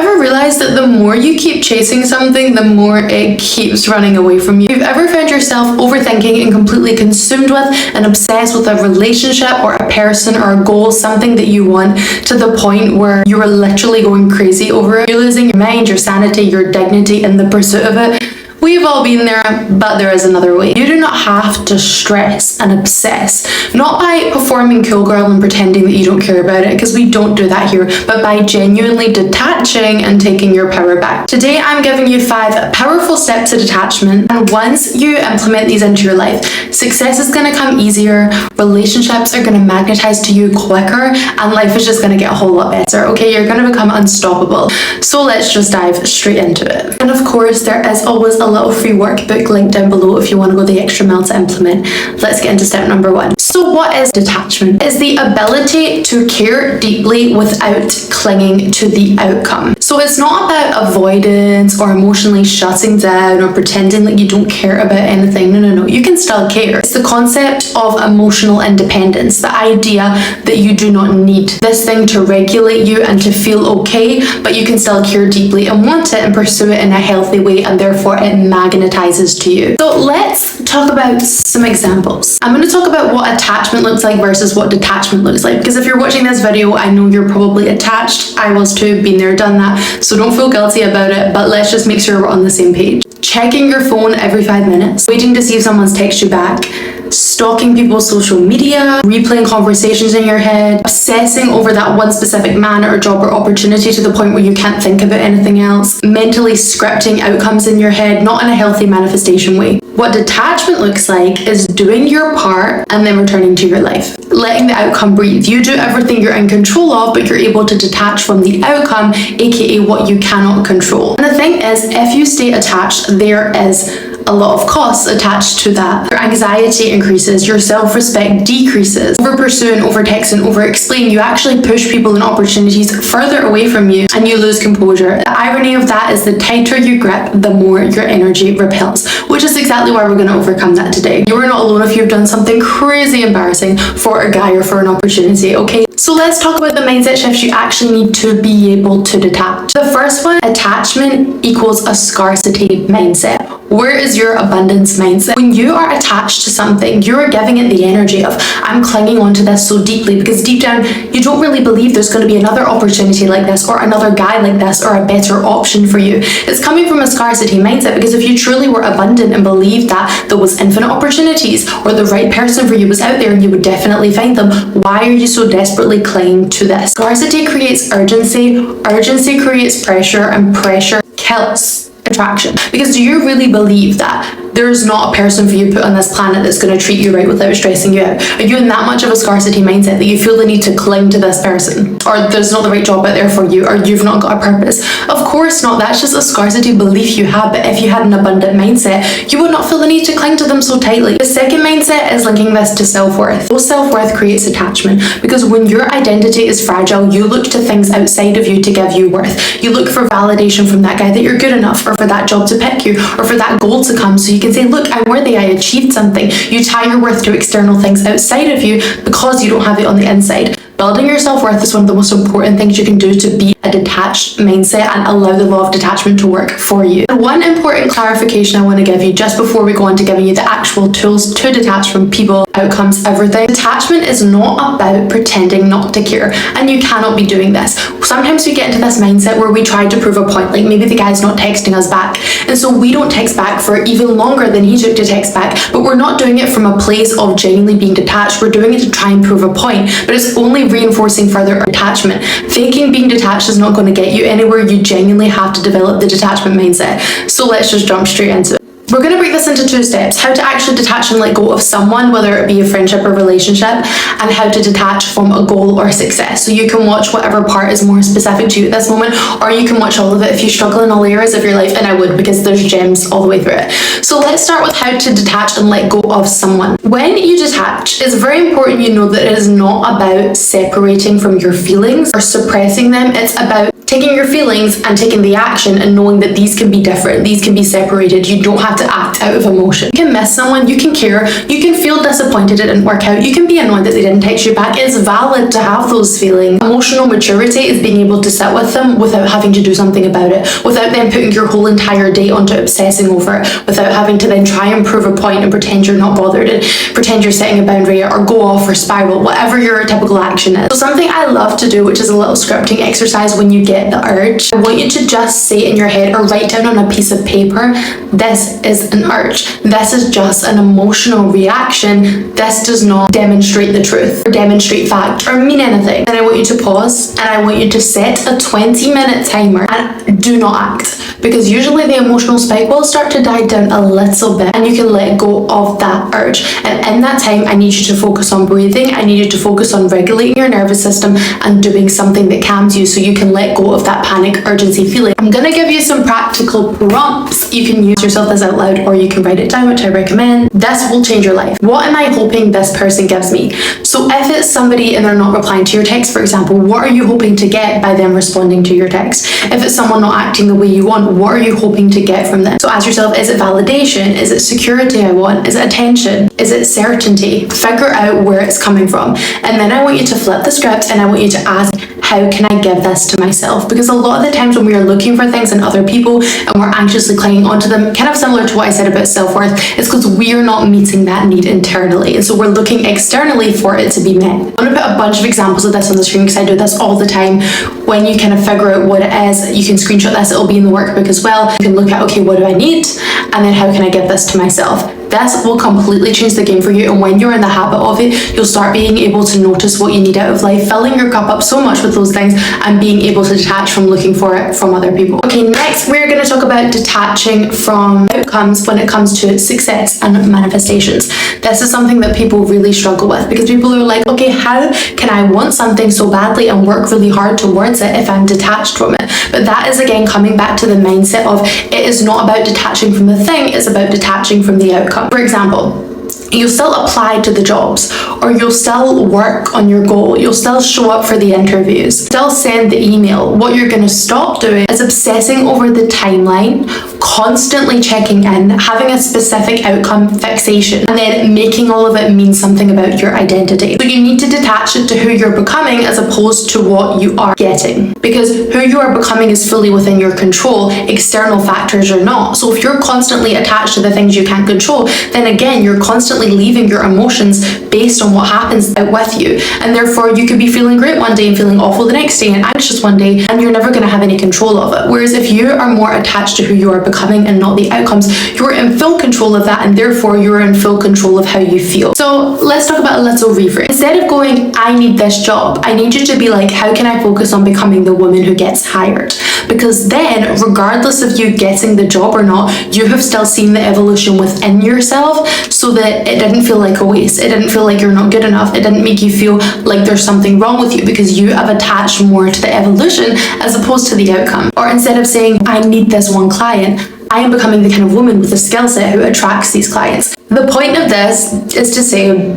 ever realized that the more you keep chasing something, the more it keeps running away from you? If you've ever found yourself overthinking and completely consumed with and obsessed with a relationship or a person or a goal, something that you want, to the point where you are literally going crazy over it, you're losing your mind, your sanity, your dignity in the pursuit of it. We've all been there, but there is another way. You do not have to stress and obsess, not by performing cool girl and pretending that you don't care about it, because we don't do that here, but by genuinely detaching and taking your power back. Today, I'm giving you 5 powerful steps to detachment, and once you implement these into your life, success is going to come easier, relationships are going to magnetize to you quicker, and life is just going to get a whole lot better, okay? You're going to become unstoppable. So let's just dive straight into it. And of course, there is always a little free workbook link down below if you want to go the extra mile to implement. Let's get into step number 1. So what is detachment? It's the ability to care deeply without clinging to the outcome. So it's not about avoidance or emotionally shutting down or pretending like you don't care about anything. No. You can still care. It's the concept of emotional independence, the idea that you do not need this thing to regulate you and to feel okay, but you can still care deeply and want it and pursue it in a healthy way, and therefore it magnetizes to you. So let's talk about some examples. I'm going to talk about what attachment looks like versus what detachment looks like, because if you're watching this video, I know you're probably attached. I was too, been there, done that, so don't feel guilty about it, but let's just make sure we're on the same page. Checking your phone every 5 minutes, waiting to see if someone's texted you back, stalking people's social media, replaying conversations in your head, obsessing over that one specific man or job or opportunity to the point where you can't think about anything else, mentally scripting outcomes in your head, not in a healthy manifestation way. What detachment looks like is doing your part and then returning to your life. Letting the outcome breathe. You do everything you're in control of, but you're able to detach from the outcome, aka what you cannot control. And the thing is, if you stay attached, there is a lot of costs attached to that. Your anxiety increases, your self-respect decreases. Over pursuing, over texting, over explaining, you actually push people and opportunities further away from you and you lose composure. The irony of that is the tighter you grip, the more your energy repels, which is exactly why we're going to overcome that today. You are not alone if you've done something crazy embarrassing for a guy or for an opportunity, okay? So let's talk about the mindset shifts you actually need to be able to detach. The first one, attachment equals a scarcity mindset. Where is your abundance mindset? When you are attached to something, you're giving it the energy of, I'm clinging onto this so deeply, because deep down, you don't really believe there's going to be another opportunity like this or another guy like this or a better option for you. It's coming from a scarcity mindset, because if you truly were abundant and believed that there was infinite opportunities or the right person for you was out there and you would definitely find them, why are you so desperately clinging to this? Scarcity creates urgency, urgency creates pressure, and pressure kills attraction. Because do you really believe that there's not a person for you put on this planet that's going to treat you right without stressing you out? Are you in that much of a scarcity mindset that you feel the need to cling to this person, or there's not the right job out there for you, or you've not got a purpose? Of course not. That's just a scarcity belief you have. But if you had an abundant mindset, you would not feel the need to cling to them so tightly. The second mindset is linking this to self-worth. So self-worth creates attachment, because when your identity is fragile, you look to things outside of you to give you worth. You look for validation from that guy that you're good enough, or for that job to pick you, or for that goal to come, so you can say, look, I'm worthy, I achieved something. You tie your worth to external things outside of you because you don't have it on the inside. Building your self-worth is one of the most important things you can do to be a detached mindset and allow the law of detachment to work for you. And one important clarification I want to give you just before we go on to giving you the actual tools to detach from people, outcomes, everything. Detachment is not about pretending not to care, and you cannot be doing this. Sometimes we get into this mindset where we try to prove a point, like maybe the guy's not texting us back, and so we don't text back for even longer than he took to text back, but we're not doing it from a place of genuinely being detached. We're doing it to try and prove a point, but it's only reinforcing further attachment. Faking being detached is not going to get you anywhere. You genuinely have to develop the detachment mindset. So let's just jump straight into it. We're going to break this into 2 steps: how to actually detach and let go of someone, whether it be a friendship or relationship, and how to detach from a goal or success. So you can watch whatever part is more specific to you at this moment, or you can watch all of it if you struggle in all areas of your life, and I would, because there's gems all the way through it. So let's start with how to detach and let go of someone. When you detach, it's very important you know that it is not about separating from your feelings or suppressing them. It's about taking your feelings and taking the action and knowing that these can be different, these can be separated. You don't have to act out of emotion. You can miss someone, you can care, you can feel disappointed it didn't work out, you can be annoyed that they didn't text you back. It's valid to have those feelings. Emotional maturity is being able to sit with them without having to do something about it, without then putting your whole entire day onto obsessing over it, without having to then try and prove a point and pretend you're not bothered and pretend you're setting a boundary or go off or spiral, whatever your typical action is. So something I love to do, which is a little scripting exercise when you get the urge, I want you to just say in your head or write down on a piece of paper, this is an urge. This is just an emotional reaction. This does not demonstrate the truth or demonstrate fact or mean anything. And I want you to pause and I want you to set a 20-minute timer and do not act, because usually the emotional spike will start to die down a little bit and you can let go of that urge. And in that time, I need you to focus on breathing. I need you to focus on regulating your nervous system and doing something that calms you so you can let go of that panic urgency feeling. I'm gonna give you some practical prompts. You can use yourself this out loud or you can write it down, which I recommend. This will change your life. What am I hoping this person gives me? So if it's somebody and they're not replying to your text, for example, what are you hoping to get by them responding to your text? If it's someone not acting the way you want, what are you hoping to get from them? So ask yourself, is it validation? Is it security I want? Is it attention? Is it certainty? Figure out where it's coming from. And then I want you to flip the script and I want you to ask, how can I give this to myself? Because a lot of the times when we are looking for things in other people and we're anxiously clinging onto them, kind of similar to what I said about self-worth, it's because we are not meeting that need internally. And so we're looking externally for it to be met. I'm going to put a bunch of examples of this on the screen because I do this all the time. When you kind of figure out what it is, you can screenshot this, it'll be in the workbook as well. You can look at, okay, what do I need? And then how can I give this to myself? This will completely change the game for you, and when you're in the habit of it, you'll start being able to notice what you need out of life, filling your cup up so much with those things and being able to detach from looking for it from other people. Okay, next we're going to talk about detaching from outcomes when it comes to success and manifestations. This is something that people really struggle with because people are like, okay, how can I want something so badly and work really hard towards it if I'm detached from it? But that is again coming back to the mindset of it is not about detaching from the thing, it's about detaching from the outcome. For example, you'll still apply to the jobs, or you'll still work on your goal, you'll still show up for the interviews, still send the email. What you're going to stop doing is obsessing over the timeline, constantly checking in, having a specific outcome fixation, and then making all of it mean something about your identity. So you need to detach it to who you're becoming as opposed to what you are getting, because who you are becoming is fully within your control, external factors are not. So if you're constantly attached to the things you can't control, then again you're constantly leaving your emotions based on what happens out with you, and therefore you could be feeling great one day and feeling awful the next day and anxious one day, and you're never going to have any control of it. Whereas if you are more attached to who you are becoming and not the outcomes, you're in full control of that, and therefore you're in full control of how you feel. So let's talk about a little reframe. Instead of going, I need this job, I need you to be like, how can I focus on becoming the woman who gets hired? Because then regardless of you getting the job or not, you have still seen the evolution within yourself, so that it didn't feel like a waste. It didn't feel like you're not good enough. It didn't make you feel like there's something wrong with you, because you have attached more to the evolution as opposed to the outcome. Or instead of saying, I need this one client, I am becoming the kind of woman with a skill set who attracts these clients. The point of this is to say,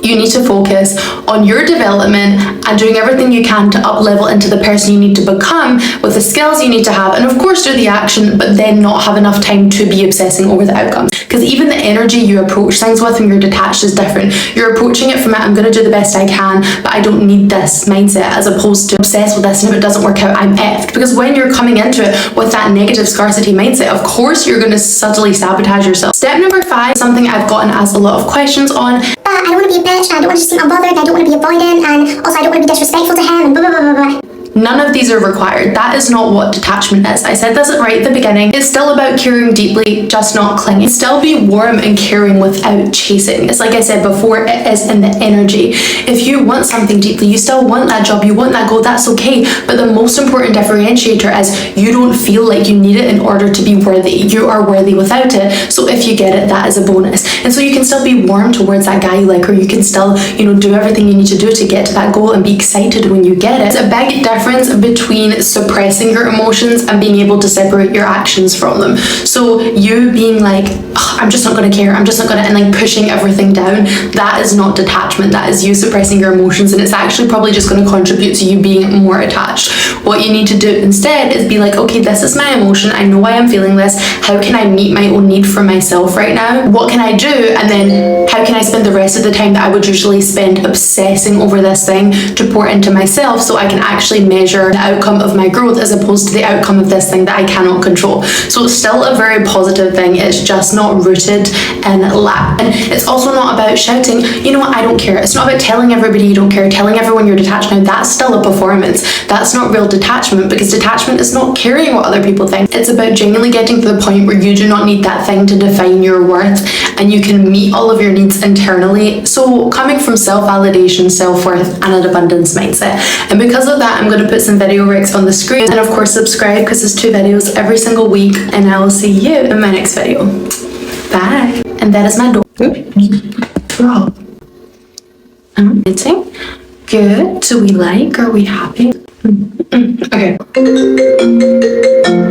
you need to focus on your development and doing everything you can to up-level into the person you need to become with the skills you need to have, and of course do the action, but then not have enough time to be obsessing over the outcomes. Because even the energy you approach things with when you're detached is different. You're approaching it from I'm going to do the best I can, but I don't need this mindset, as opposed to obsess with this, and if it doesn't work out, I'm effed. Because when you're coming into it with that negative scarcity mindset, of course you're going to subtly sabotage yourself. Step number 5, something I've gotten asked a lot of questions on. I don't want to be a bitch, and I don't want to seem unbothered, and I don't want to be avoidant, and also I don't want to be disrespectful to him, and blah, blah, blah, blah, blah. None of these are required. That is not what detachment is. I said this right at the beginning. It's still about caring deeply, just not clinging. Still be warm and caring without chasing. It's like I said before, it is in the energy. If you want something deeply, you still want that job, you want that goal, that's okay. But the most important differentiator is you don't feel like you need it in order to be worthy. You are worthy without it. So if you get it, that is a bonus. And so you can still be warm towards that guy you like, or you can still, do everything you need to do to get to that goal and be excited when you get it. It's a big difference difference between suppressing your emotions and being able to separate your actions from them. So you being like, oh, I'm just not going to care, I'm just not going to, and like pushing everything down, that is not detachment. That is you suppressing your emotions, and it's actually probably just going to contribute to you being more attached. What you need to do instead is be like, okay, this is my emotion, I know why I'm feeling this, how can I meet my own need for myself right now? What can I do? And then how can I spend the rest of the time that I would usually spend obsessing over this thing to pour into myself, so I can actually measure the outcome of my growth as opposed to the outcome of this thing that I cannot control. So it's still a very positive thing, it's just not rooted in lack. And it's also not about shouting, you know what, I don't care. It's not about telling everybody you don't care, telling everyone you're detached. Now that's still a performance. That's not real detachment, because detachment is not caring what other people think. It's about genuinely getting to the point where you do not need that thing to define your worth, and you can meet all of your needs internally. So coming from self-validation, self-worth, and an abundance mindset. And because of that, I'm going to put some video recs on the screen, and of course subscribe, because there's 2 videos every single week, and I will see you in my next video. Bye. And that is my door. Drop. Amazing. Good. Do we like? Are we happy? Okay.